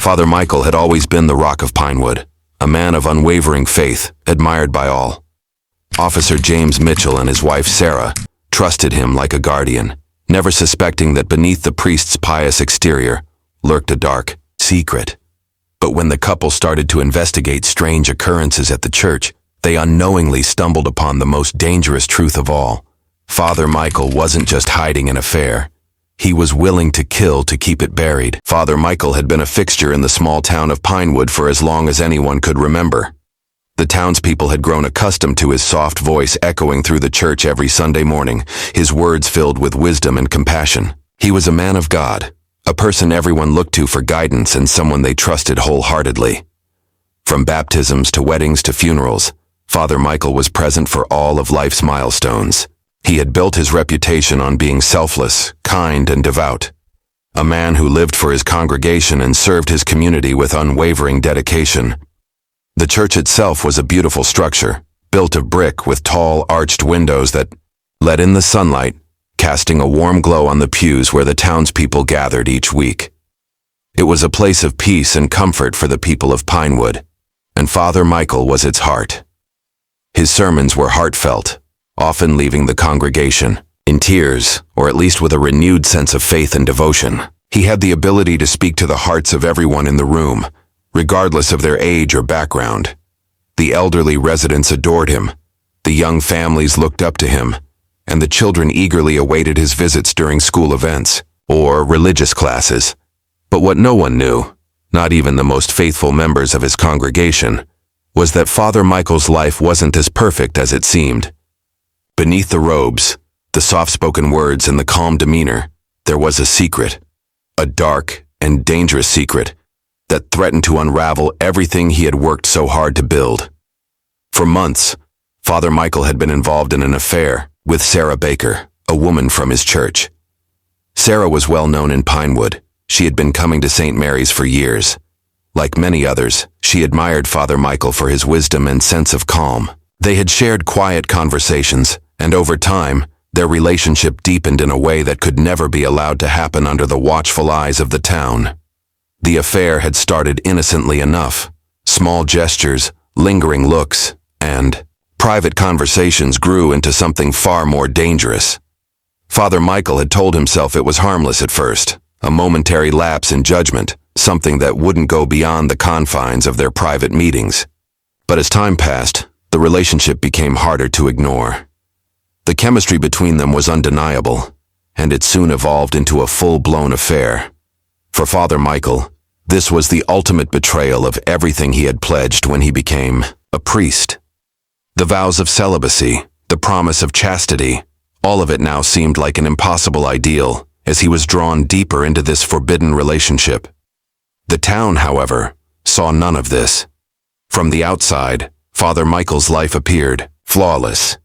Father Michael had always been the rock of Pinewood, a man of unwavering faith, admired by all. Officer James Mitchell and his wife Sara trusted him like a guardian, never suspecting that beneath the priest's pious exterior lurked a dark secret. But when the couple started to investigate strange occurrences at the church, they unknowingly stumbled upon the most dangerous truth of all. Father Michael wasn't just hiding an affair. He was willing to kill to keep it buried. Father Michael had been a fixture in the small town of Pinewood for as long as anyone could remember. The townspeople had grown accustomed to his soft voice echoing through the church every Sunday morning, his words filled with wisdom and compassion. He was a man of God, a person everyone looked to for guidance and someone they trusted wholeheartedly. From baptisms to weddings to funerals, Father Michael was present for all of life's milestones. He had built his reputation on being selfless, kind, and devout. A man who lived for his congregation and served his community with unwavering dedication. The church itself was a beautiful structure, built of brick with tall, arched windows that let in the sunlight, casting a warm glow on the pews where the townspeople gathered each week. It was a place of peace and comfort for the people of Pinewood, and Father Michael was its heart. His sermons were heartfelt, often leaving the congregation in tears, or at least with a renewed sense of faith and devotion. He had the ability to speak to the hearts of everyone in the room, regardless of their age or background. The elderly residents adored him, the young families looked up to him, and the children eagerly awaited his visits during school events or religious classes. But what no one knew, not even the most faithful members of his congregation, was that Father Michael's life wasn't as perfect as it seemed. Beneath the robes, the soft-spoken words and the calm demeanor, there was a secret, a dark and dangerous secret that threatened to unravel everything he had worked so hard to build. For months, Father Michael had been involved in an affair with Sara Baker, a woman from his church. Sara was well known in Pinewood. She had been coming to St. Mary's for years. Like many others, she admired Father Michael for his wisdom and sense of calm. They had shared quiet conversations, and over time, their relationship deepened in a way that could never be allowed to happen under the watchful eyes of the town. The affair had started innocently enough. Small gestures, lingering looks, and private conversations grew into something far more dangerous. Father Michael had told himself it was harmless at first, a momentary lapse in judgment, something that wouldn't go beyond the confines of their private meetings. But as time passed, the relationship became harder to ignore. The chemistry between them was undeniable, and it soon evolved into a full-blown affair. For Father Michael, this was the ultimate betrayal of everything he had pledged when he became a priest. The vows of celibacy, the promise of chastity, all of it now seemed like an impossible ideal as he was drawn deeper into this forbidden relationship. The town, however, saw none of this. From the outside, Father Michael's life appeared flawless.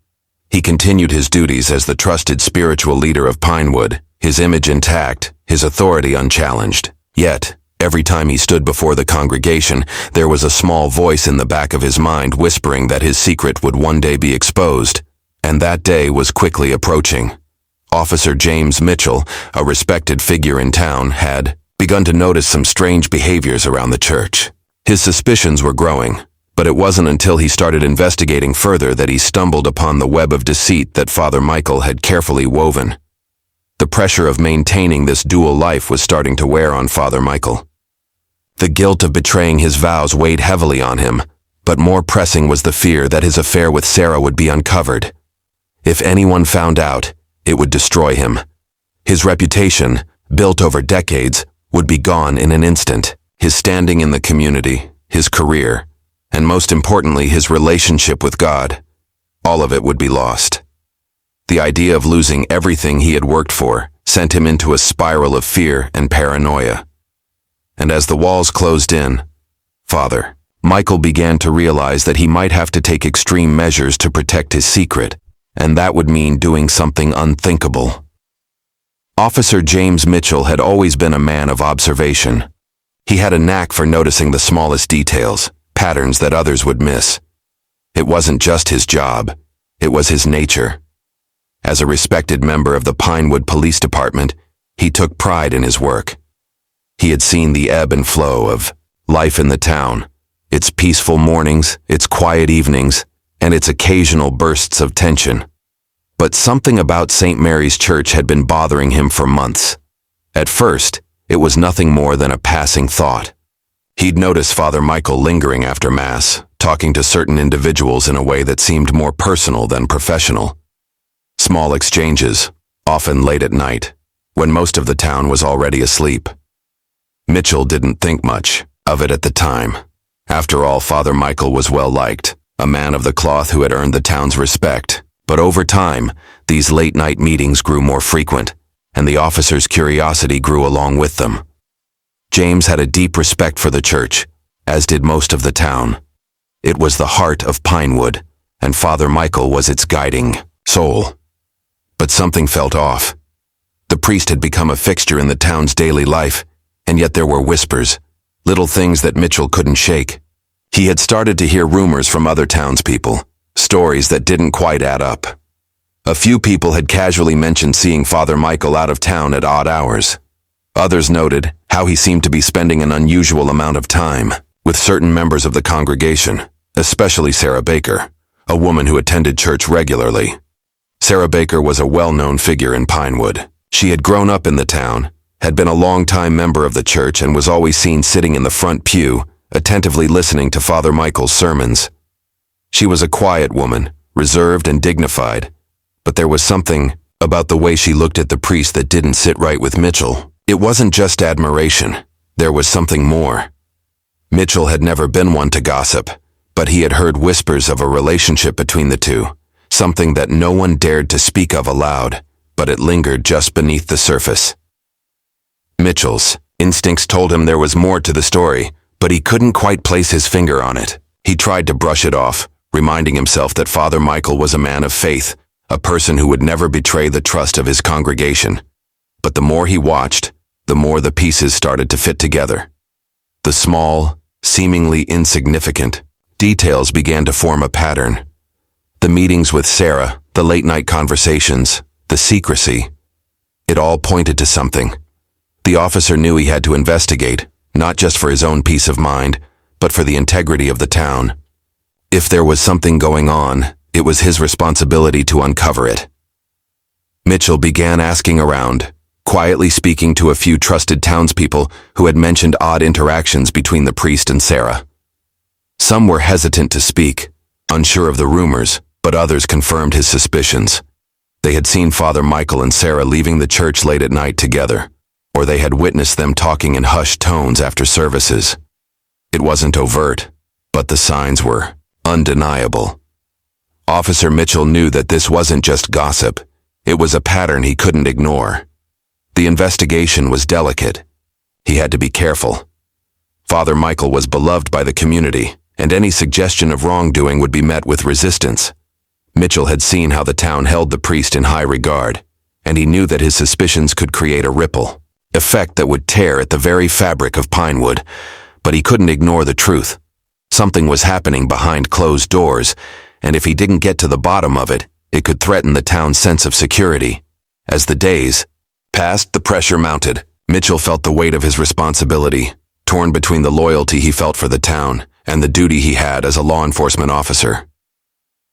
He continued his duties as the trusted spiritual leader of Pinewood, his image intact, his authority unchallenged. Yet, every time he stood before the congregation, there was a small voice in the back of his mind whispering that his secret would one day be exposed, and that day was quickly approaching. Officer James Mitchell, a respected figure in town, had begun to notice some strange behaviors around the church. His suspicions were growing, but it wasn't until he started investigating further that he stumbled upon the web of deceit that Father Michael had carefully woven. The pressure of maintaining this dual life was starting to wear on Father Michael. The guilt of betraying his vows weighed heavily on him, but more pressing was the fear that his affair with Sara would be uncovered. If anyone found out, it would destroy him. His reputation, built over decades, would be gone in an instant. His standing in the community, his career, and most importantly, his relationship with God, all of it would be lost. The idea of losing everything he had worked for sent him into a spiral of fear and paranoia. And as the walls closed in, Father Michael began to realize that he might have to take extreme measures to protect his secret, and that would mean doing something unthinkable. Officer James Mitchell had always been a man of observation. He had a knack for noticing the smallest details, patterns that others would miss. It wasn't just his job, it was his nature. As a respected member of the Pinewood Police Department, he took pride in his work. He had seen the ebb and flow of life in the town, its peaceful mornings, its quiet evenings, and its occasional bursts of tension. But something about St. Mary's Church had been bothering him for months. At first, it was nothing more than a passing thought. He'd noticed Father Michael lingering after Mass, talking to certain individuals in a way that seemed more personal than professional. Small exchanges, often late at night, when most of the town was already asleep. Mitchell didn't think much of it at the time. After all, Father Michael was well liked, a man of the cloth who had earned the town's respect. But over time, these late-night meetings grew more frequent, and the officer's curiosity grew along with them. James had a deep respect for the church, as did most of the town. It was the heart of Pinewood, and Father Michael was its guiding soul. But something felt off. The priest had become a fixture in the town's daily life, and yet there were whispers, little things that Mitchell couldn't shake. He had started to hear rumors from other townspeople, stories that didn't quite add up. A few people had casually mentioned seeing Father Michael out of town at odd hours. Others noted how he seemed to be spending an unusual amount of time with certain members of the congregation, especially Sara Baker, a woman who attended church regularly. Sara Baker was a well-known figure in Pinewood. She had grown up in the town, had been a long-time member of the church, and was always seen sitting in the front pew, attentively listening to Father Michael's sermons. She was a quiet woman, reserved and dignified, but there was something about the way she looked at the priest that didn't sit right with Mitchell. It wasn't just admiration. There was something more. Mitchell had never been one to gossip, but he had heard whispers of a relationship between the two, something that no one dared to speak of aloud, but it lingered just beneath the surface. Mitchell's instincts told him there was more to the story, but he couldn't quite place his finger on it. He tried to brush it off, reminding himself that Father Michael was a man of faith, a person who would never betray the trust of his congregation. But the more he watched, the more the pieces started to fit together. The small, seemingly insignificant details began to form a pattern. The meetings with Sara, the late-night conversations, the secrecy. It all pointed to something. The officer knew he had to investigate, not just for his own peace of mind, but for the integrity of the town. If there was something going on, it was his responsibility to uncover it. Mitchell began asking around, quietly speaking to a few trusted townspeople who had mentioned odd interactions between the priest and Sara. Some were hesitant to speak, unsure of the rumors, but others confirmed his suspicions. They had seen Father Michael and Sara leaving the church late at night together, or they had witnessed them talking in hushed tones after services. It wasn't overt, but the signs were undeniable. Officer Mitchell knew that this wasn't just gossip. It was a pattern he couldn't ignore. The investigation was delicate. He had to be careful. Father Michael was beloved by the community, and any suggestion of wrongdoing would be met with resistance. Mitchell had seen how the town held the priest in high regard, and he knew that his suspicions could create a ripple effect that would tear at the very fabric of Pinewood. But he couldn't ignore the truth. Something was happening behind closed doors, and if he didn't get to the bottom of it, it could threaten the town's sense of security. As the days passed, the pressure mounted. Mitchell felt the weight of his responsibility, torn between the loyalty he felt for the town and the duty he had as a law enforcement officer.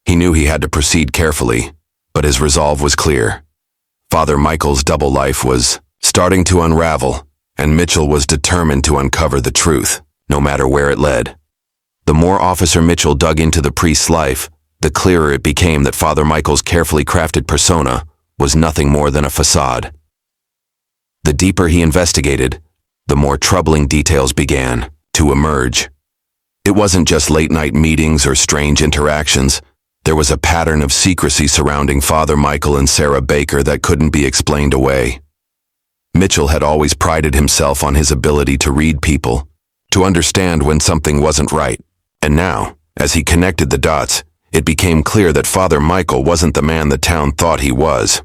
He knew he had to proceed carefully, but his resolve was clear. Father Michael's double life was starting to unravel, and Mitchell was determined to uncover the truth, no matter where it led. The more Officer Mitchell dug into the priest's life, the clearer it became that Father Michael's carefully crafted persona was nothing more than a facade. The deeper he investigated, the more troubling details began to emerge. It wasn't just late-night meetings or strange interactions. There was a pattern of secrecy surrounding Father Michael and Sara Baker that couldn't be explained away. Mitchell had always prided himself on his ability to read people, to understand when something wasn't right. And now, as he connected the dots, it became clear that Father Michael wasn't the man the town thought he was.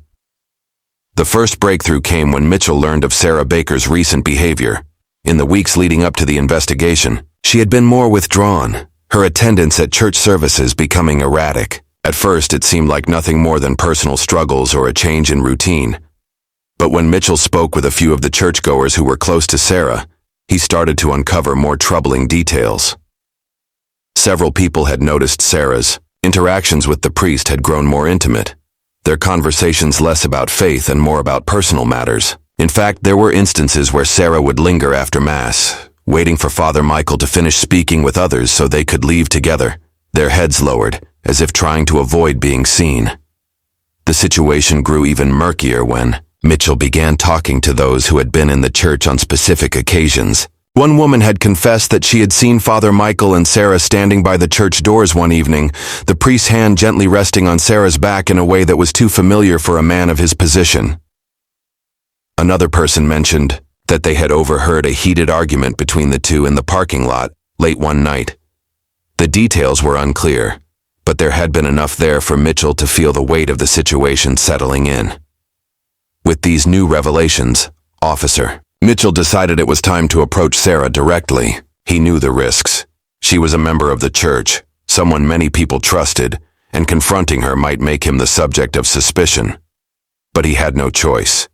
The first breakthrough came when Mitchell learned of Sara Baker's recent behavior. In the weeks leading up to the investigation, she had been more withdrawn, her attendance at church services becoming erratic. At first, it seemed like nothing more than personal struggles or a change in routine. But when Mitchell spoke with a few of the churchgoers who were close to Sara, he started to uncover more troubling details. Several people had noticed Sara's interactions with the priest had grown more intimate, their conversations less about faith and more about personal matters. In fact, there were instances where Sara would linger after Mass, waiting for Father Michael to finish speaking with others so they could leave together, their heads lowered, as if trying to avoid being seen. The situation grew even murkier when Mitchell began talking to those who had been in the church on specific occasions. One woman had confessed that she had seen Father Michael and Sara standing by the church doors one evening, the priest's hand gently resting on Sara's back in a way that was too familiar for a man of his position. Another person mentioned that they had overheard a heated argument between the two in the parking lot late one night. The details were unclear, but there had been enough there for Mitchell to feel the weight of the situation settling in. With these new revelations, Officer Mitchell decided it was time to approach Sara directly. He knew the risks. She was a member of the church, someone many people trusted, and confronting her might make him the subject of suspicion. But he had no choice.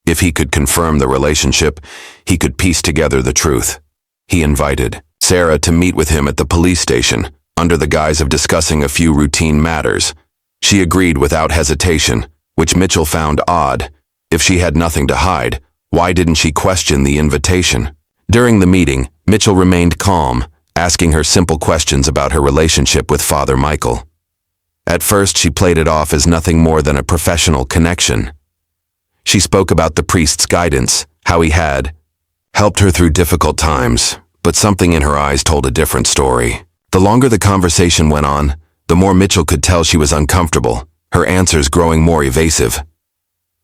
If he could confirm the relationship, he could piece together the truth. He invited Sara to meet with him at the police station, under the guise of discussing a few routine matters. She agreed without hesitation, which Mitchell found odd. If she had nothing to hide, why didn't she question the invitation? During the meeting, Mitchell remained calm, asking her simple questions about her relationship with Father Michael. At first, she played it off as nothing more than a professional connection. She spoke about the priest's guidance, how he had helped her through difficult times, but something in her eyes told a different story. The longer the conversation went on, the more Mitchell could tell she was uncomfortable, her answers growing more evasive.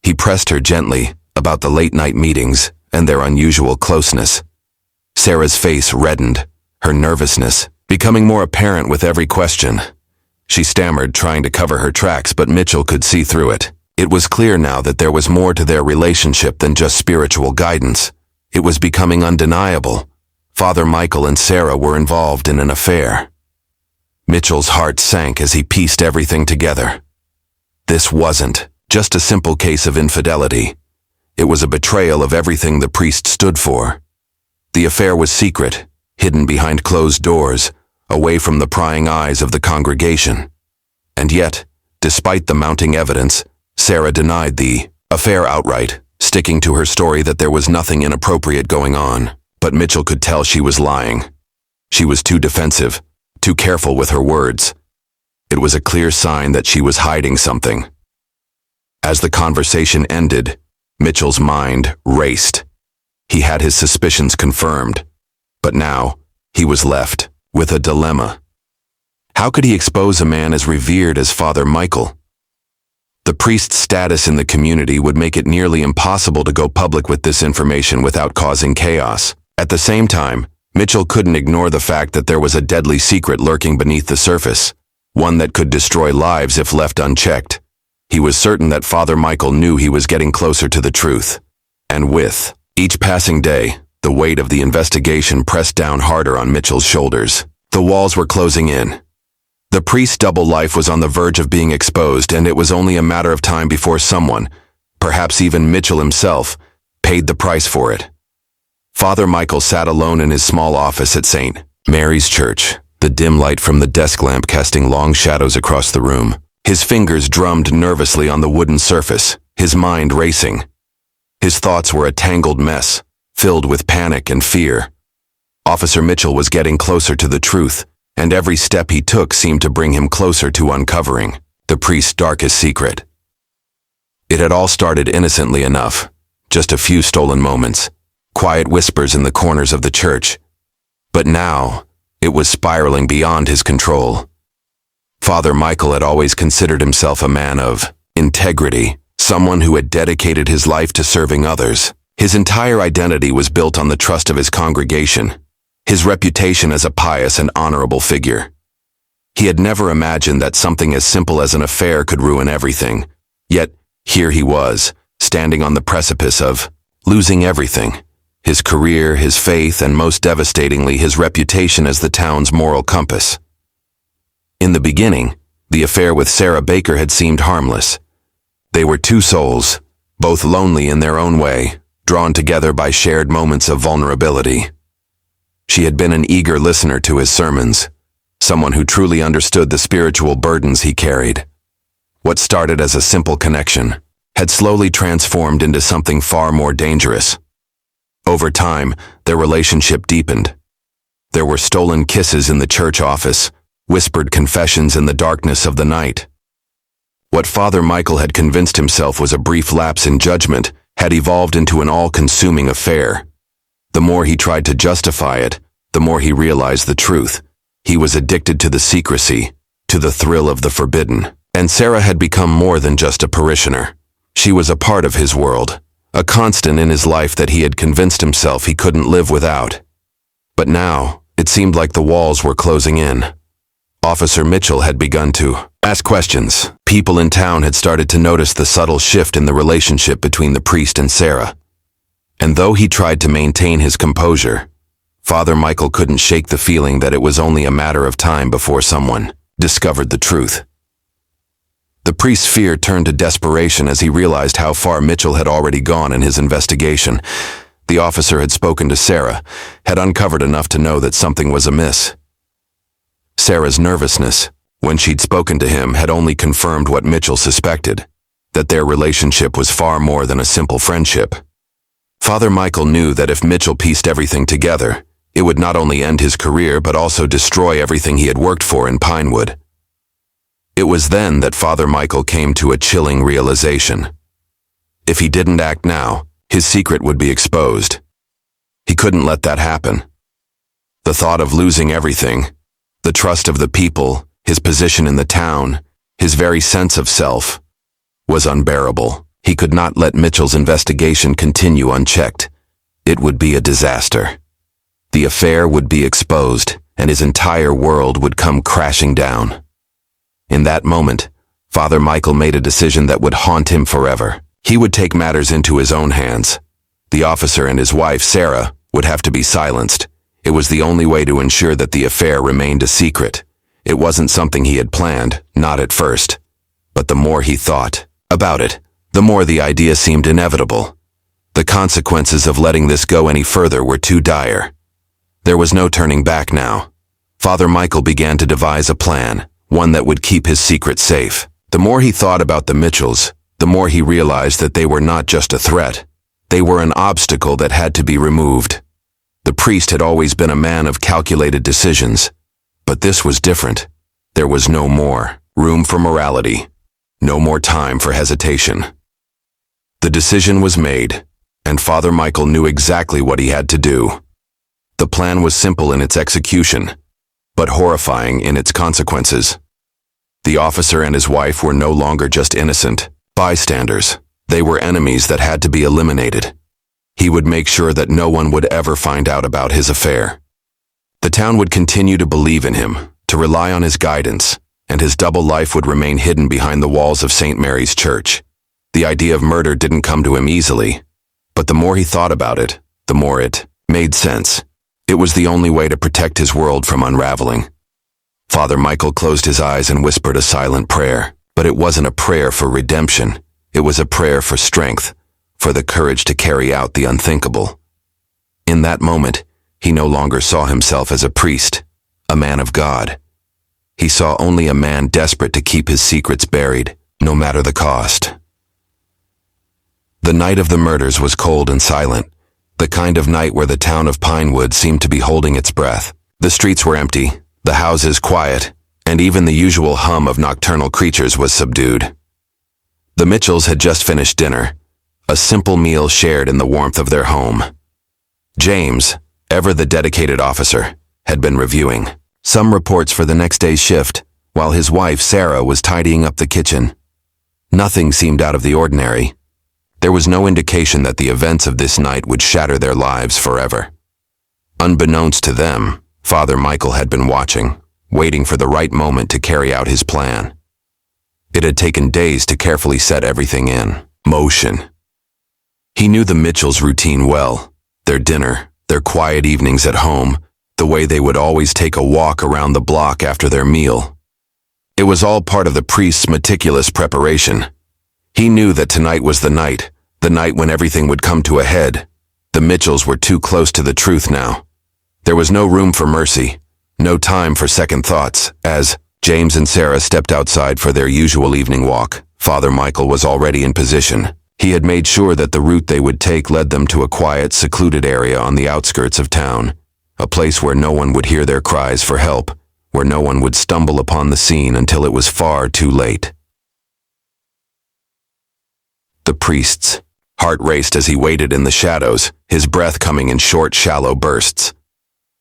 He pressed her gently about the late-night meetings and their unusual closeness. Sara's face reddened, her nervousness becoming more apparent with every question. She stammered, trying to cover her tracks, but Mitchell could see through it. It was clear now that there was more to their relationship than just spiritual guidance. It was becoming undeniable. Father Michael and Sara were involved in an affair. Mitchell's heart sank as he pieced everything together. This wasn't just a simple case of infidelity. It was a betrayal of everything the priest stood for. The affair was secret, hidden behind closed doors, away from the prying eyes of the congregation. And yet, despite the mounting evidence, Sara denied the affair outright, sticking to her story that there was nothing inappropriate going on. But Mitchell could tell she was lying. She was too defensive, too careful with her words. It was a clear sign that she was hiding something. As the conversation ended, Mitchell's mind raced. He had his suspicions confirmed, but now he was left with a dilemma. How could he expose a man as revered as Father Michael? The priest's status in the community would make it nearly impossible to go public with this information without causing chaos. At the same time, Mitchell couldn't ignore the fact that there was a deadly secret lurking beneath the surface, one that could destroy lives if left unchecked. He was certain that Father Michael knew he was getting closer to the truth. And with each passing day, the weight of the investigation pressed down harder on Mitchell's shoulders. The walls were closing in. The priest's double life was on the verge of being exposed, and it was only a matter of time before someone, perhaps even Mitchell himself, paid the price for it. Father Michael sat alone in his small office at St. Mary's Church, the dim light from the desk lamp casting long shadows across the room. His fingers drummed nervously on the wooden surface, his mind racing. His thoughts were a tangled mess, filled with panic and fear. Officer Mitchell was getting closer to the truth, and every step he took seemed to bring him closer to uncovering the priest's darkest secret. It had all started innocently enough, just a few stolen moments, quiet whispers in the corners of the church. But now, it was spiraling beyond his control. Father Michael had always considered himself a man of integrity, someone who had dedicated his life to serving others. His entire identity was built on the trust of his congregation, his reputation as a pious and honorable figure. He had never imagined that something as simple as an affair could ruin everything. Yet, here he was, standing on the precipice of losing everything. His career, his faith, and most devastatingly, his reputation as the town's moral compass. In the beginning, the affair with Sara Baker had seemed harmless. They were two souls, both lonely in their own way, drawn together by shared moments of vulnerability. She had been an eager listener to his sermons, someone who truly understood the spiritual burdens he carried. What started as a simple connection had slowly transformed into something far more dangerous. Over time, their relationship deepened. There were stolen kisses in the church office, whispered confessions in the darkness of the night. What Father Michael had convinced himself was a brief lapse in judgment had evolved into an all-consuming affair. The more he tried to justify it, the more he realized the truth. He was addicted to the secrecy, to the thrill of the forbidden. And Sara had become more than just a parishioner. She was a part of his world, a constant in his life that he had convinced himself he couldn't live without. But now, it seemed like the walls were closing in. Officer Mitchell had begun to ask questions. People in town had started to notice the subtle shift in the relationship between the priest and Sara. And though he tried to maintain his composure, Father Michael couldn't shake the feeling that it was only a matter of time before someone discovered the truth. The priest's fear turned to desperation as he realized how far Mitchell had already gone in his investigation. The officer had spoken to Sara, had uncovered enough to know that something was amiss. Sara's nervousness, when she'd spoken to him, had only confirmed what Mitchell suspected, that their relationship was far more than a simple friendship. Father Michael knew that if Mitchell pieced everything together, it would not only end his career but also destroy everything he had worked for in Pinewood. It was then that Father Michael came to a chilling realization. If he didn't act now, his secret would be exposed. He couldn't let that happen. The thought of losing everything, the trust of the people, his position in the town, his very sense of self, was unbearable. He could not let Mitchell's investigation continue unchecked. It would be a disaster. The affair would be exposed, and his entire world would come crashing down. In that moment, Father Michael made a decision that would haunt him forever. He would take matters into his own hands. The officer and his wife, Sara, would have to be silenced. It was the only way to ensure that the affair remained a secret. It wasn't something he had planned, not at first. But the more he thought about it, the more the idea seemed inevitable. The consequences of letting this go any further were too dire. There was no turning back now. Father Michael began to devise a plan, one that would keep his secret safe. The more he thought about the Mitchells, the more he realized that they were not just a threat. They were an obstacle that had to be removed. The priest had always been a man of calculated decisions, but this was different. There was no more room for morality, no more time for hesitation. The decision was made, and Father Michael knew exactly what he had to do. The plan was simple in its execution, but horrifying in its consequences. The officer and his wife were no longer just innocent bystanders. They were enemies that had to be eliminated. He would make sure that no one would ever find out about his affair. The town would continue to believe in him, to rely on his guidance, and his double life would remain hidden behind the walls of St. Mary's Church. The idea of murder didn't come to him easily, but the more he thought about it, the more it made sense. It was the only way to protect his world from unraveling. Father Michael closed his eyes and whispered a silent prayer, but it wasn't a prayer for redemption. It was a prayer for strength, for the courage to carry out the unthinkable. In that moment, he no longer saw himself as a priest, a man of God. He saw only a man desperate to keep his secrets buried, no matter the cost. The night of the murders was cold and silent, the kind of night where the town of Pinewood seemed to be holding its breath. The streets were empty, the houses quiet, and even the usual hum of nocturnal creatures was subdued. The Mitchells had just finished dinner, a simple meal shared in the warmth of their home. James, ever the dedicated officer, had been reviewing some reports for the next day's shift, while his wife, Sara, was tidying up the kitchen. Nothing seemed out of the ordinary. There was no indication that the events of this night would shatter their lives forever. Unbeknownst to them, Father Michael had been watching, waiting for the right moment to carry out his plan. It had taken days to carefully set everything in motion. He knew the Mitchells' routine well, their dinner, their quiet evenings at home, the way they would always take a walk around the block after their meal. It was all part of the priest's meticulous preparation. He knew that tonight was the night, The night when everything would come to a head. The Mitchells were too close to the truth now. There was no room for mercy, no time for second thoughts. As James and Sara stepped outside for their usual evening walk, Father Michael was already in position. He had made sure that the route they would take led them to a quiet, secluded area on the outskirts of town, a place where no one would hear their cries for help, where no one would stumble upon the scene until it was far too late. The priest's heart raced as he waited in the shadows, his breath coming in short, shallow bursts.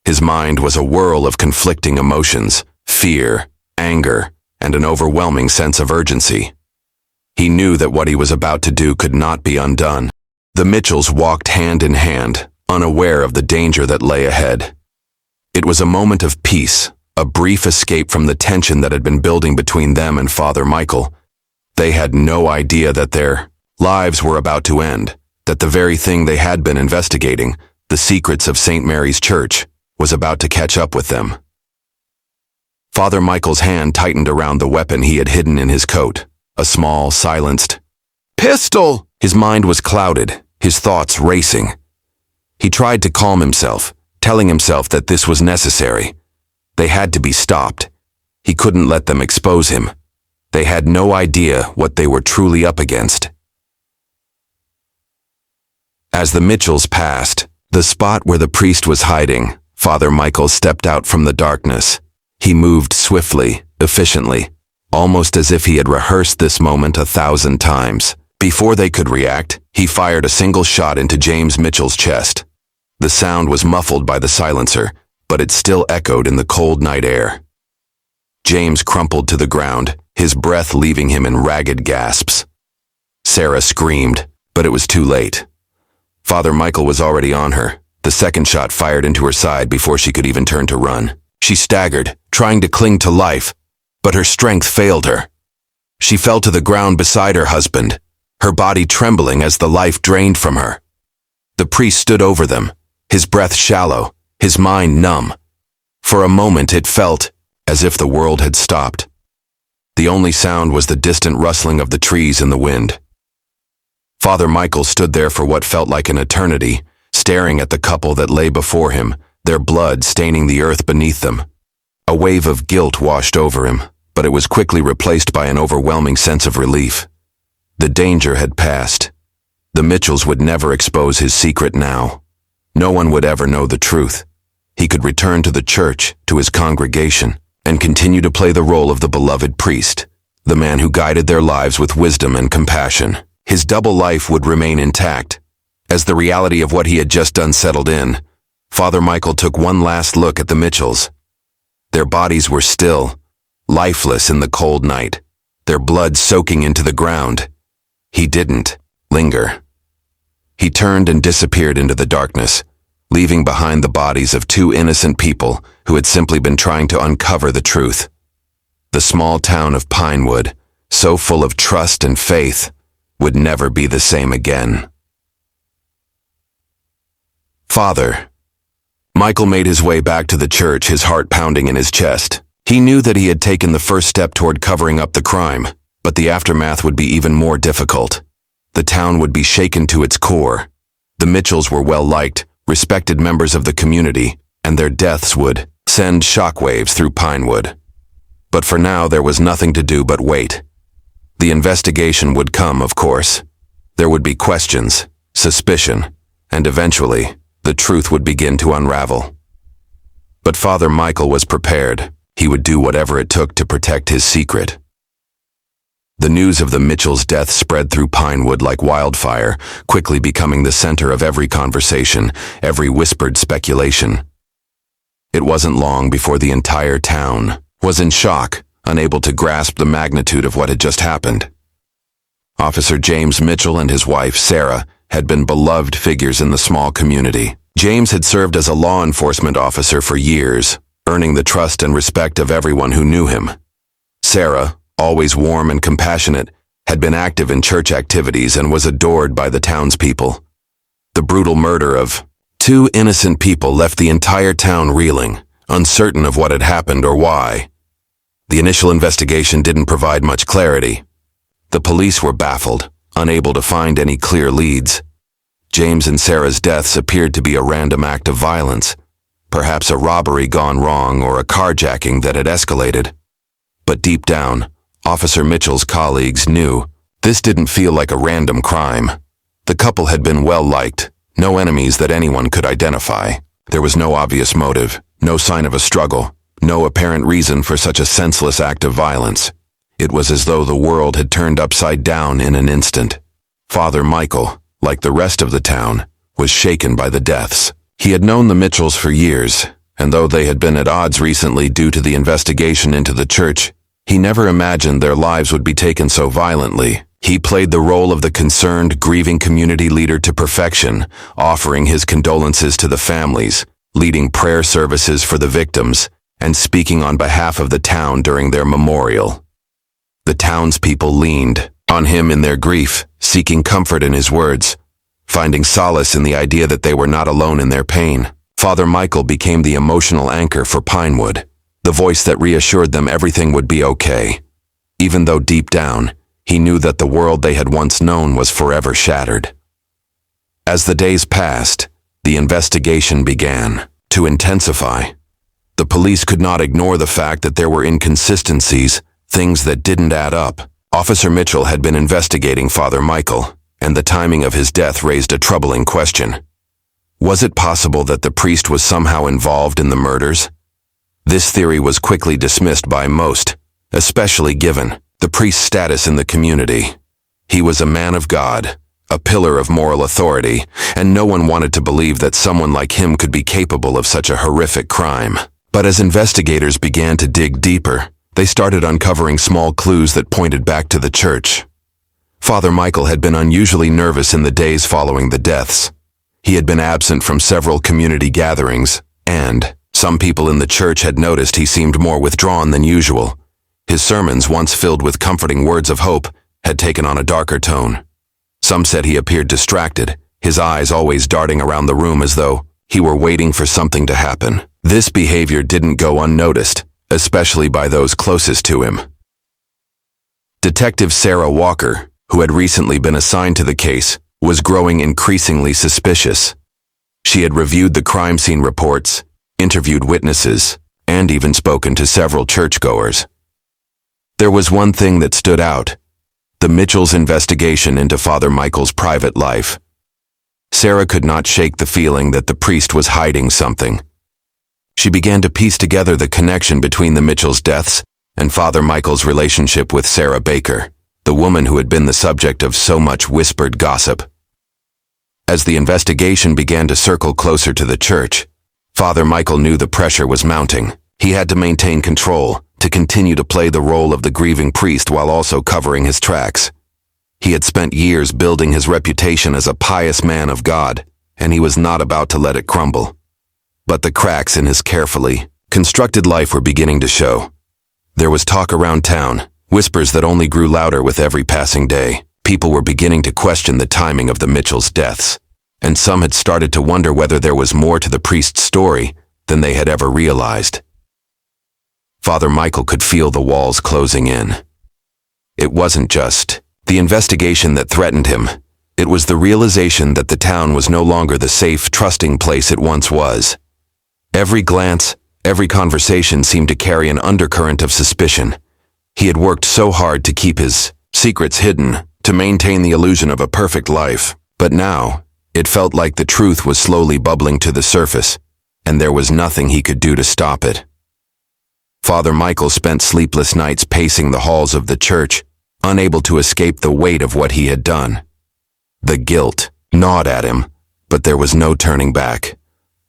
His mind was a whirl of conflicting emotions, fear, anger, and an overwhelming sense of urgency. He knew that what he was about to do could not be undone. The Mitchells walked hand in hand, unaware of the danger that lay ahead. It was a moment of peace, a brief escape from the tension that had been building between them and Father Michael. They had no idea that their lives were about to end, that the very thing they had been investigating, the secrets of St. Mary's Church, was about to catch up with them. Father Michael's hand tightened around the weapon he had hidden in his coat, a small, silenced pistol. His mind was clouded, his thoughts racing. He tried to calm himself, telling himself that this was necessary. They had to be stopped. He couldn't let them expose him. They had no idea what they were truly up against. As the Mitchells passed the spot where the priest was hiding, Father Michael stepped out from the darkness. He moved swiftly, efficiently, almost as if he had rehearsed this moment 1,000 times. Before they could react, he fired a single shot into James Mitchell's chest. The sound was muffled by the silencer, but it still echoed in the cold night air. James crumpled to the ground, his breath leaving him in ragged gasps. Sara screamed, but it was too late. Father Michael was already on her, the second shot fired into her side before she could even turn to run. She staggered, trying to cling to life, but her strength failed her. She fell to the ground beside her husband, her body trembling as the life drained from her. The priest stood over them, his breath shallow, his mind numb. For a moment it felt as if the world had stopped. The only sound was the distant rustling of the trees in the wind. Father Michael stood there for what felt like an eternity, staring at the couple that lay before him, their blood staining the earth beneath them. A wave of guilt washed over him, but it was quickly replaced by an overwhelming sense of relief. The danger had passed. The Mitchells would never expose his secret now. No one would ever know the truth. He could return to the church, to his congregation, and continue to play the role of the beloved priest, the man who guided their lives with wisdom and compassion. His double life would remain intact. As the reality of what he had just done settled in, Father Michael took one last look at the Mitchells. Their bodies were still, lifeless in the cold night, their blood soaking into the ground. He didn't linger. He turned and disappeared into the darkness, leaving behind the bodies of two innocent people who had simply been trying to uncover the truth. The small town of Pinewood, so full of trust and faith, would never be the same again. Father Michael made his way back to the church, his heart pounding in his chest. He knew that he had taken the first step toward covering up the crime, but the aftermath would be even more difficult. The town would be shaken to its core. The Mitchells were well-liked, respected members of the community, and their deaths would send shockwaves through Pinewood. But for now, there was nothing to do but wait. The investigation would come, of course. There would be questions, suspicion, and eventually, the truth would begin to unravel. But Father Michael was prepared. He would do whatever it took to protect his secret. The news of the Mitchells' death spread through Pinewood like wildfire, quickly becoming the center of every conversation, every whispered speculation. It wasn't long before the entire town was in shock, unable to grasp the magnitude of what had just happened. Officer James Mitchell and his wife, Sara, had been beloved figures in the small community. James had served as a law enforcement officer for years, earning the trust and respect of everyone who knew him. Sara, always warm and compassionate, had been active in church activities and was adored by the townspeople. The brutal murder of two innocent people left the entire town reeling, uncertain of what had happened or why. The initial investigation didn't provide much clarity. The police were baffled, unable to find any clear leads. James and Sarah's deaths appeared to be a random act of violence, perhaps a robbery gone wrong or a carjacking that had escalated. But deep down, Officer Mitchell's colleagues knew this didn't feel like a random crime. The couple had been well liked, no enemies that anyone could identify. There was no obvious motive, no sign of a struggle, no apparent reason for such a senseless act of violence. It was as though the world had turned upside down in an instant. Father Michael, like the rest of the town, was shaken by the deaths. He had known the Mitchells for years, and though they had been at odds recently due to the investigation into the church, he never imagined their lives would be taken so violently. He played the role of the concerned, grieving community leader to perfection, offering his condolences to the families, leading prayer services for the victims, and speaking on behalf of the town during their memorial. The townspeople leaned on him in their grief, seeking comfort in his words, finding solace in the idea that they were not alone in their pain. Father Michael became the emotional anchor for Pinewood, the voice that reassured them everything would be okay, even though deep down, he knew that the world they had once known was forever shattered. As the days passed, the investigation began to intensify. The police could not ignore the fact that there were inconsistencies, things that didn't add up. Officer Mitchell had been investigating Father Michael, and the timing of his death raised a troubling question. Was it possible that the priest was somehow involved in the murders? This theory was quickly dismissed by most, especially given the priest's status in the community. He was a man of God, a pillar of moral authority, and no one wanted to believe that someone like him could be capable of such a horrific crime. But as investigators began to dig deeper, they started uncovering small clues that pointed back to the church. Father Michael had been unusually nervous in the days following the deaths. He had been absent from several community gatherings, and some people in the church had noticed he seemed more withdrawn than usual. His sermons, once filled with comforting words of hope, had taken on a darker tone. Some said he appeared distracted, his eyes always darting around the room as though he were waiting for something to happen. This behavior didn't go unnoticed, especially by those closest to him. Detective Sara Walker, who had recently been assigned to the case, was growing increasingly suspicious. She had reviewed the crime scene reports, interviewed witnesses, and even spoken to several churchgoers. There was one thing that stood out: the Mitchells' investigation into Father Michael's private life. Sara could not shake the feeling that the priest was hiding something. She began to piece together the connection between the Mitchells' deaths and Father Michael's relationship with Sara Baker, the woman who had been the subject of so much whispered gossip. As the investigation began to circle closer to the church, Father Michael knew the pressure was mounting. He had to maintain control, to continue to play the role of the grieving priest while also covering his tracks. He had spent years building his reputation as a pious man of God, and he was not about to let it crumble. But the cracks in his carefully constructed life were beginning to show. There was talk around town, whispers that only grew louder with every passing day. People were beginning to question the timing of the Mitchells' deaths, and some had started to wonder whether there was more to the priest's story than they had ever realized. Father Michael could feel the walls closing in. It wasn't just the investigation that threatened him. It was the realization that the town was no longer the safe, trusting place it once was. Every glance, every conversation seemed to carry an undercurrent of suspicion. He had worked so hard to keep his secrets hidden, to maintain the illusion of a perfect life. But now, it felt like the truth was slowly bubbling to the surface, and there was nothing he could do to stop it. Father Michael spent sleepless nights pacing the halls of the church, unable to escape the weight of what he had done. The guilt gnawed at him, but there was no turning back.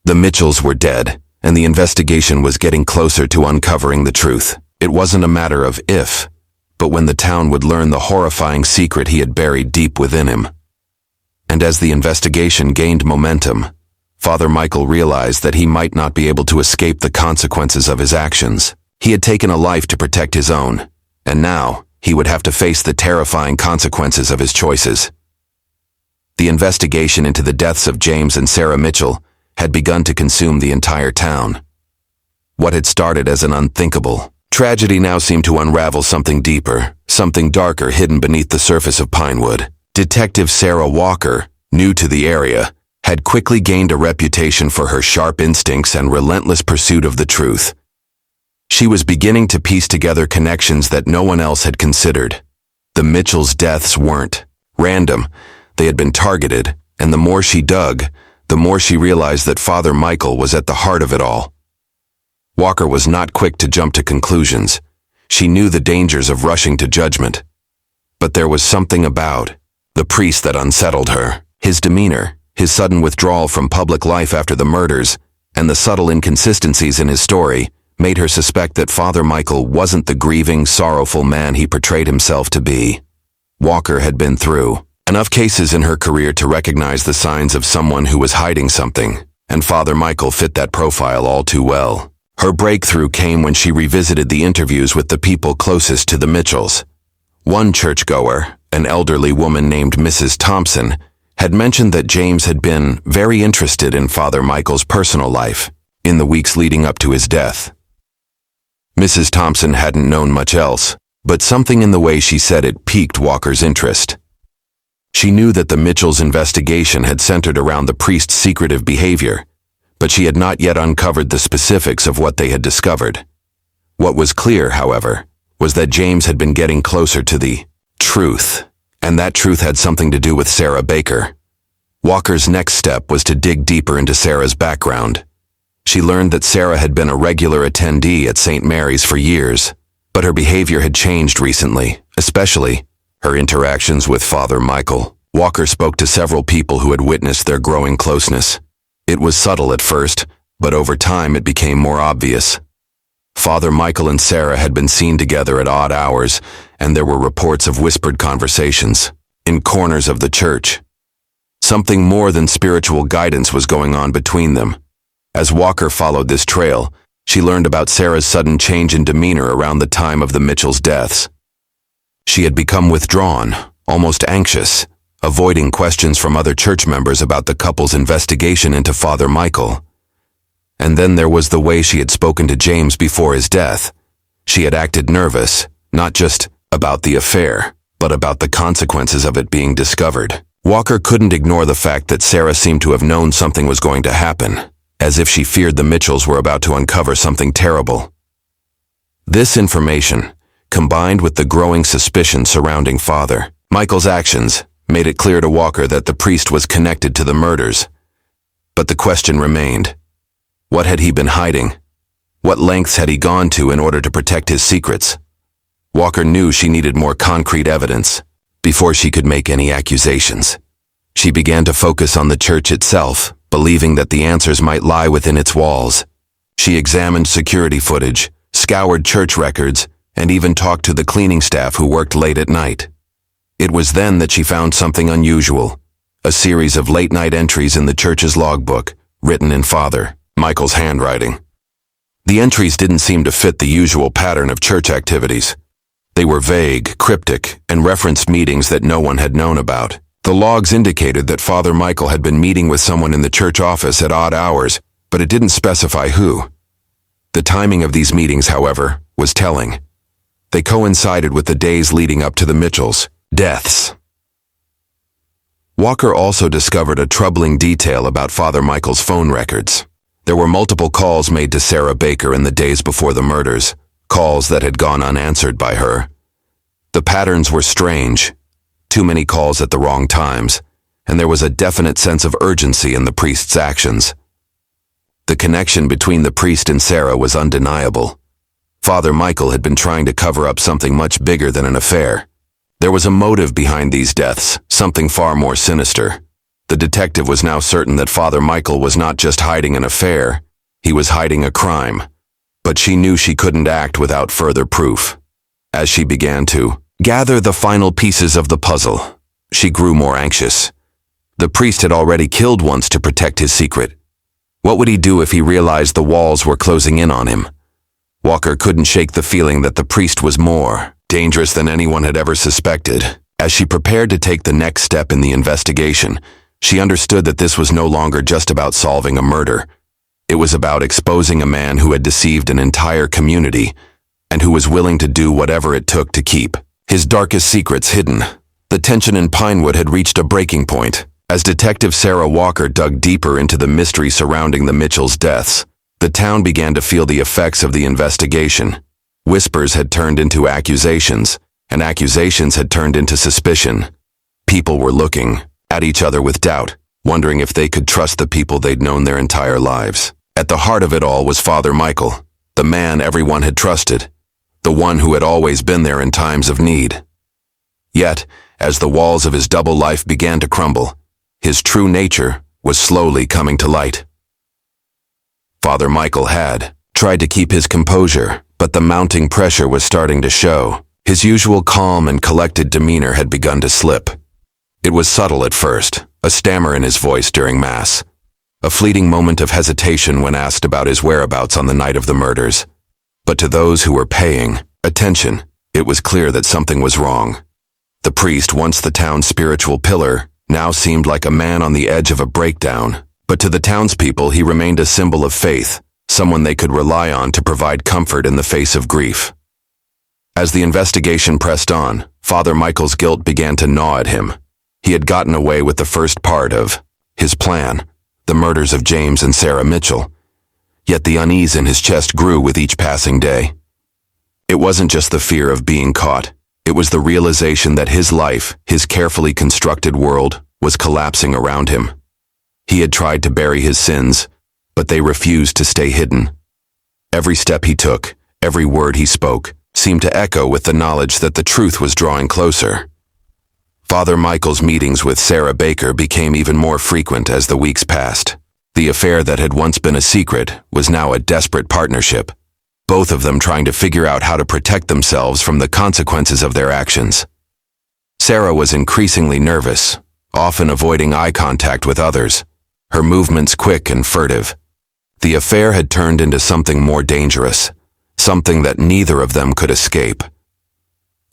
The Mitchells were dead, and the investigation was getting closer to uncovering the truth. It wasn't a matter of if, but when the town would learn the horrifying secret he had buried deep within him. And as the investigation gained momentum, Father Michael realized that he might not be able to escape the consequences of his actions. He had taken a life to protect his own, and now he would have to face the terrifying consequences of his choices. The investigation into the deaths of James and Sara Mitchell had begun to consume the entire town. What had started as an unthinkable tragedy now seemed to unravel something deeper, something darker hidden beneath the surface of Pinewood. Detective Sara Walker, new to the area, had quickly gained a reputation for her sharp instincts and relentless pursuit of the truth. She was beginning to piece together connections that no one else had considered. The Mitchells' deaths weren't random. They had been targeted, and the more she dug, the more she realized that Father Michael was at the heart of it all. Walker was not quick to jump to conclusions. She knew the dangers of rushing to judgment. But there was something about the priest that unsettled her. His demeanor, his sudden withdrawal from public life after the murders, and the subtle inconsistencies in his story made her suspect that Father Michael wasn't the grieving, sorrowful man he portrayed himself to be. Walker had been through enough cases in her career to recognize the signs of someone who was hiding something, and Father Michael fit that profile all too well. Her breakthrough came when she revisited the interviews with the people closest to the Mitchells. One churchgoer, an elderly woman named Mrs. Thompson, had mentioned that James had been very interested in Father Michael's personal life in the weeks leading up to his death. Mrs. Thompson hadn't known much else, but something in the way she said it piqued Walker's interest. She knew that the Mitchells' investigation had centered around the priest's secretive behavior, but she had not yet uncovered the specifics of what they had discovered. What was clear, however, was that James had been getting closer to the truth, and that truth had something to do with Sara Baker. Walker's next step was to dig deeper into Sara's background. She learned that Sara had been a regular attendee at St. Mary's for years, but her behavior had changed recently, especially her interactions with Father Michael. Walker spoke to several people who had witnessed their growing closeness. It was subtle at first, but over time it became more obvious. Father Michael and Sara had been seen together at odd hours, and there were reports of whispered conversations in corners of the church. Something more than spiritual guidance was going on between them. As Walker followed this trail, she learned about Sara's sudden change in demeanor around the time of the Mitchells' deaths. She had become withdrawn, almost anxious, avoiding questions from other church members about the couple's investigation into Father Michael. And then there was the way she had spoken to James before his death. She had acted nervous, not just about the affair, but about the consequences of it being discovered. Walker couldn't ignore the fact that Sara seemed to have known something was going to happen, as if she feared the Mitchells were about to uncover something terrible. This information, combined with the growing suspicion surrounding Father Michael's actions, made it clear to Walker that the priest was connected to the murders. But the question remained. What had he been hiding? What lengths had he gone to in order to protect his secrets? Walker knew she needed more concrete evidence before she could make any accusations. She began to focus on the church itself, believing that the answers might lie within its walls. She examined security footage, scoured church records, and even talked to the cleaning staff who worked late at night. It was then that she found something unusual, a series of late-night entries in the church's logbook, written in Father Michael's handwriting. The entries didn't seem to fit the usual pattern of church activities. They were vague, cryptic, and referenced meetings that no one had known about. The logs indicated that Father Michael had been meeting with someone in the church office at odd hours, but it didn't specify who. The timing of these meetings, however, was telling. They coincided with the days leading up to the Mitchells' deaths. Walker also discovered a troubling detail about Father Michael's phone records. There were multiple calls made to Sara Baker in the days before the murders, calls that had gone unanswered by her. The patterns were strange. Too many calls at the wrong times, and there was a definite sense of urgency in the priest's actions. The connection between the priest and Sara was undeniable. Father Michael had been trying to cover up something much bigger than an affair. There was a motive behind these deaths, something far more sinister. The detective was now certain that Father Michael was not just hiding an affair, he was hiding a crime. But she knew she couldn't act without further proof. As she began to gather the final pieces of the puzzle, she grew more anxious. The priest had already killed once to protect his secret. What would he do if he realized the walls were closing in on him? Walker couldn't shake the feeling that the priest was more dangerous than anyone had ever suspected. As she prepared to take the next step in the investigation, she understood that this was no longer just about solving a murder. It was about exposing a man who had deceived an entire community and who was willing to do whatever it took to keep his darkest secrets hidden. The tension in Pinewood had reached a breaking point. As Detective Sara Walker dug deeper into the mystery surrounding the Mitchells' deaths, the town began to feel the effects of the investigation. Whispers had turned into accusations, and accusations had turned into suspicion. People were looking at each other with doubt, wondering if they could trust the people they'd known their entire lives. At the heart of it all was Father Michael, the man everyone had trusted, the one who had always been there in times of need. Yet, as the walls of his double life began to crumble, his true nature was slowly coming to light. Father Michael had tried to keep his composure, but the mounting pressure was starting to show. His usual calm and collected demeanor had begun to slip. It was subtle at first, a stammer in his voice during Mass, a fleeting moment of hesitation when asked about his whereabouts on the night of the murders. But to those who were paying attention, it was clear that something was wrong. The priest, once the town's spiritual pillar, now seemed like a man on the edge of a breakdown, but to the townspeople he remained a symbol of faith, someone they could rely on to provide comfort in the face of grief. As the investigation pressed on, Father Michael's guilt began to gnaw at him. He had gotten away with the first part of his plan, the murders of James and Sara Mitchell. Yet the unease in his chest grew with each passing day. It wasn't just the fear of being caught. It was the realization that his life, his carefully constructed world, was collapsing around him. He had tried to bury his sins, but they refused to stay hidden. Every step he took, every word he spoke, seemed to echo with the knowledge that the truth was drawing closer. Father Michael's meetings with Sarah Baker became even more frequent as the weeks passed. The affair that had once been a secret was now a desperate partnership, both of them trying to figure out how to protect themselves from the consequences of their actions. Sara was increasingly nervous, often avoiding eye contact with others, her movements quick and furtive. The affair had turned into something more dangerous, something that neither of them could escape.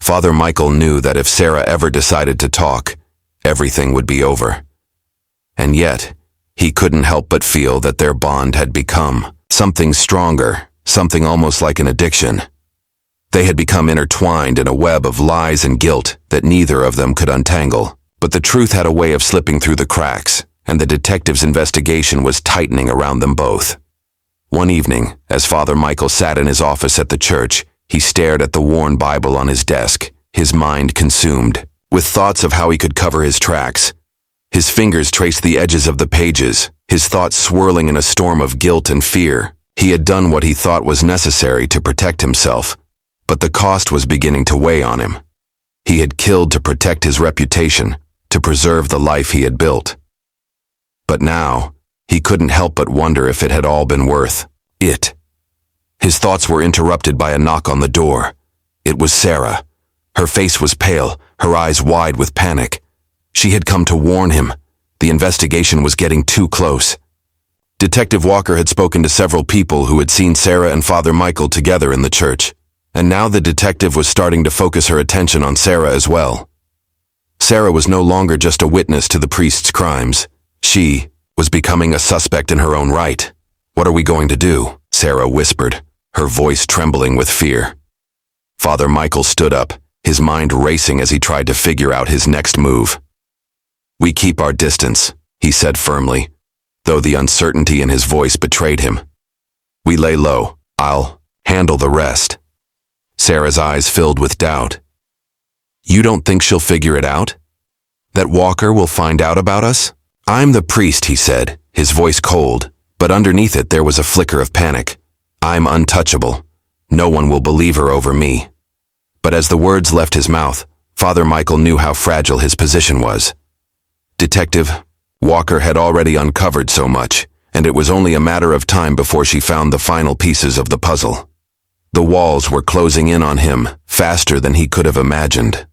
Father Michael knew that if Sara ever decided to talk, everything would be over. And yet, he couldn't help but feel that their bond had become something stronger, something almost like an addiction. They had become intertwined in a web of lies and guilt that neither of them could untangle. But the truth had a way of slipping through the cracks, and the detective's investigation was tightening around them both. One evening, as Father Michael sat in his office at the church, he stared at the worn Bible on his desk, his mind consumed with thoughts of how he could cover his tracks. His fingers traced the edges of the pages, his thoughts swirling in a storm of guilt and fear. He had done what he thought was necessary to protect himself, but the cost was beginning to weigh on him. He had killed to protect his reputation, to preserve the life he had built. But now, he couldn't help but wonder if it had all been worth it. His thoughts were interrupted by a knock on the door. It was Sara. Her face was pale, her eyes wide with panic. She had come to warn him. The investigation was getting too close. Detective Walker had spoken to several people who had seen Sara and Father Michael together in the church, and now the detective was starting to focus her attention on Sara as well. Sara was no longer just a witness to the priest's crimes. She was becoming a suspect in her own right. "What are we going to do?" Sara whispered, her voice trembling with fear. Father Michael stood up, his mind racing as he tried to figure out his next move. "We keep our distance," he said firmly, though the uncertainty in his voice betrayed him. "We lay low. I'll handle the rest." Sara's eyes filled with doubt. "You don't think she'll figure it out? That Walker will find out about us?" "I'm the priest," he said, his voice cold, but underneath it there was a flicker of panic. "I'm untouchable. No one will believe her over me." But as the words left his mouth, Father Michael knew how fragile his position was. Detective Walker had already uncovered so much, and it was only a matter of time before she found the final pieces of the puzzle. The walls were closing in on him faster than he could have imagined.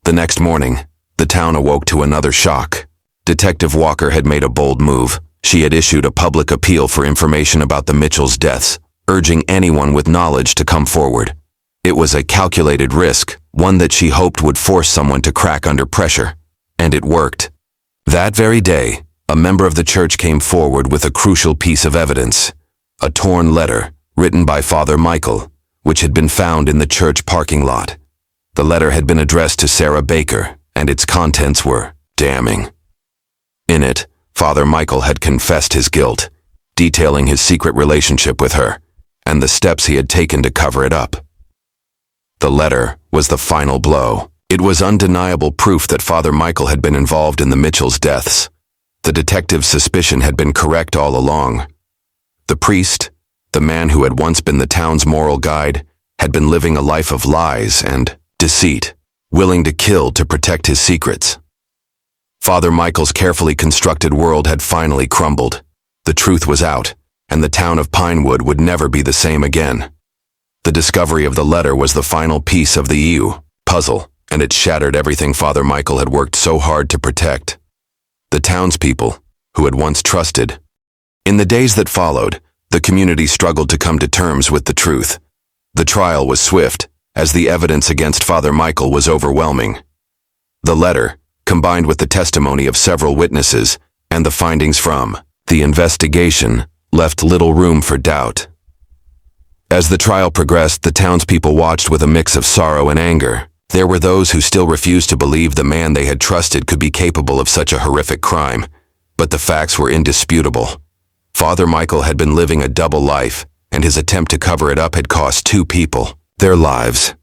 The next morning, the town awoke to another shock. Detective Walker had made a bold move. She had issued a public appeal for information about the Mitchells' deaths, urging anyone with knowledge to come forward. It was a calculated risk, one that she hoped would force someone to crack under pressure. And it worked. That very day, a member of the church came forward with a crucial piece of evidence, a torn letter written by Father Michael, which had been found in the church parking lot. The letter had been addressed to Sara Baker, and its contents were damning. In it, Father Michael had confessed his guilt, detailing his secret relationship with her, and the steps he had taken to cover it up. The letter was the final blow. It was undeniable proof that Father Michael had been involved in the Mitchells' deaths. The detective's suspicion had been correct all along. The priest, the man who had once been the town's moral guide, had been living a life of lies and deceit, willing to kill to protect his secrets. Father Michael's carefully constructed world had finally crumbled. The truth was out, and the town of Pinewood would never be the same again. The discovery of the letter was the final piece of the puzzle, and it shattered everything Father Michael had worked so hard to protect. The townspeople, who had once trusted. In the days that followed, the community struggled to come to terms with the truth. The trial was swift, as the evidence against Father Michael was overwhelming. The letter, combined with the testimony of several witnesses and the findings from the investigation, left little room for doubt. As the trial progressed, the townspeople watched with a mix of sorrow and anger. There were those who still refused to believe the man they had trusted could be capable of such a horrific crime, but the facts were indisputable. Father Michael had been living a double life, and his attempt to cover it up had cost 2 people their lives.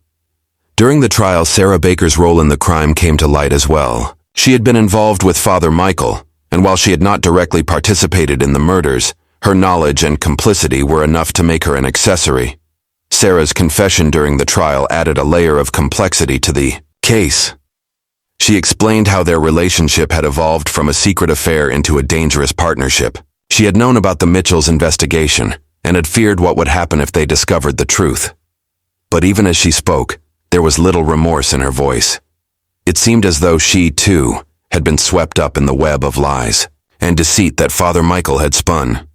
During the trial, Sara Baker's role in the crime came to light as well. She had been involved with Father Michael, and while she had not directly participated in the murders, her knowledge and complicity were enough to make her an accessory. Sara's confession during the trial added a layer of complexity to the case. She explained how their relationship had evolved from a secret affair into a dangerous partnership. She had known about the Mitchells' investigation and had feared what would happen if they discovered the truth. But even as she spoke, there was little remorse in her voice. It seemed as though she, too, had been swept up in the web of lies and deceit that Father Michael had spun.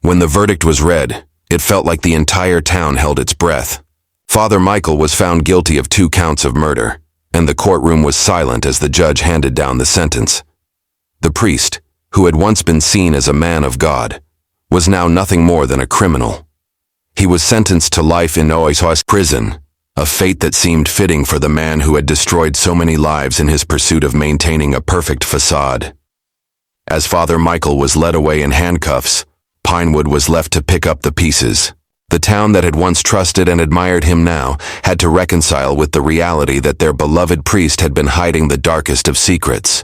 When the verdict was read, it felt like the entire town held its breath. Father Michael was found guilty of 2 counts of murder, and the courtroom was silent as the judge handed down the sentence. The priest, who had once been seen as a man of God, was now nothing more than a criminal. He was sentenced to life in prison, a fate that seemed fitting for the man who had destroyed so many lives in his pursuit of maintaining a perfect facade. As Father Michael was led away in handcuffs, Pinewood was left to pick up the pieces. The town that had once trusted and admired him now had to reconcile with the reality that their beloved priest had been hiding the darkest of secrets.